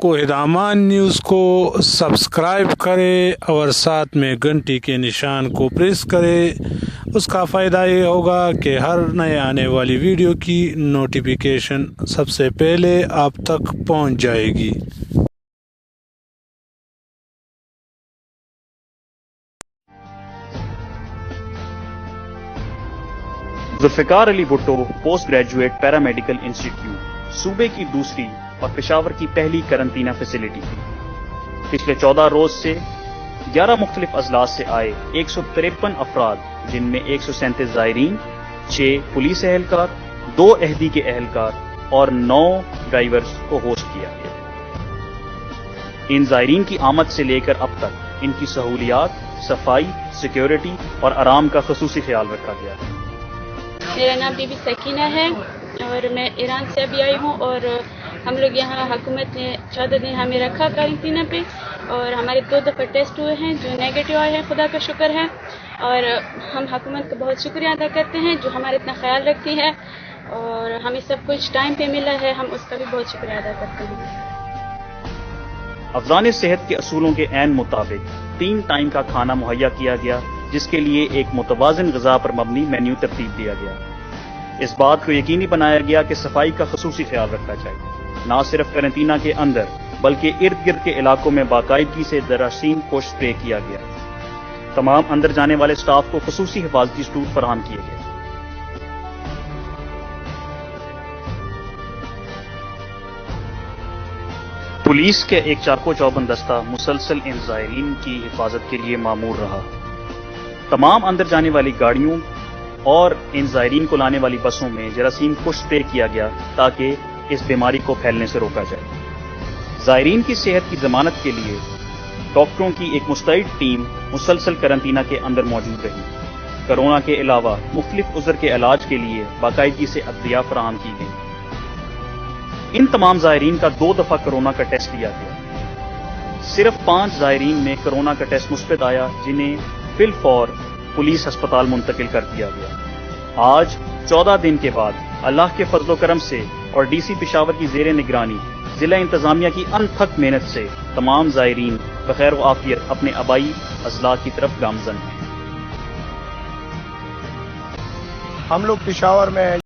कोहिदामान news को subscribe करें और साथ में घंटी के निशान को प्रेस करें। उसका फ़ायदा ये होगा कि हर नए आने वाली वीडियो की नोटिफिकेशन सबसे पहले आप तक पहुंच जाएगी। Zulfikar Ali Bhutto post graduate paramedical institute सूबे की दूसरी और पेशावर की पहली करंटीना फैसिलिटी थी। पिछले 14 रोज से 11 मुख्तलिफ अजलास से आए 153 अफराद, जिनमें 137 ज़ायरीन, 6 पुलिस एहलकार, 2 अहदी के एहलकार और 9 ड्राइवर्स को होस्ट किया गया। इन ज़ायरीन की आमद से लेकर अब तक इनकी सहूलियात, सफाई, सिक्योरिटी और आराम का ख़ुसूसी ख्याल रखा गया है। मेरा नाम बीबी सकीना है और मैं ईरान से अभी आई हूँ और हम लोग यहाँ हुकूमत ने 14 दिन हमें रखा क्वारंटीना पे और हमारे 2 दफ़ा टेस्ट हुए हैं जो नेगेटिव आए हैं, खुदा का शुक्र है। और हम हुकूमत का बहुत शुक्रिया अदा करते हैं जो हमारा इतना ख्याल रखती है और हमें सब कुछ टाइम पे मिला है, हम उसका भी बहुत शुक्रिया अदा करते हैं। अफगान सेहत के असूलों के ऐन मुताबिक 3 टाइम का खाना मुहैया किया गया, जिसके लिए एक मुतवाज़िन ग़िज़ा पर मबनी मेन्यू तरतीब दिया गया। इस बात को यकीनी बनाया गया कि सफाई का ख़ुसूसी ख्याल रखा जाए। न सिर्फ करंटीना के अंदर बल्कि इर्द गिर्द के इलाकों में बाकायदगी से जरासीम को स्प्रे किया गया। तमाम अंदर जाने वाले स्टाफ को ख़ुसूसी हिफाजती सूट फराहम किए गए। पुलिस के एक चाको चौबंद दस्ता मुसलसल इन ज़ायरीन की हिफाजत के लिए मामूर रहा। तमाम अंदर जाने वाली गाड़ियों और इन ज़ायरीन को लाने वाली बसों में जरासीम को स्प्रे किया गया ताकि इस बीमारी को फैलने से रोका जाए। ज़ायरीन की सेहत की जमानत के लिए डॉक्टरों की एक मुस्तैद टीम मुसलसल करंटीना के अंदर मौजूद रही। कोरोना के अलावा मुख्तलिफ उज़र के इलाज के लिए बाकायदगी से अदविया फराहम की गई। इन तमाम ज़ायरीन का 2 दफ़ा कोरोना का टेस्ट लिया गया। सिर्फ 5 ज़ायरीन में कोरोना का टेस्ट मुस्बत आया, जिन्हें फिलफौर पुलिस अस्पताल मुंतकिल कर दिया गया। आज 14 दिन के बाद अल्लाह के फजलो करम से और डीसी पेशावर की ज़ेरे निगरानी जिला इंतजामिया की अनथक मेहनत से तमाम ज़ायरीन बखैर व आफियत अपने आबाई अजला की तरफ गामजन हैं। हम लोग पेशावर में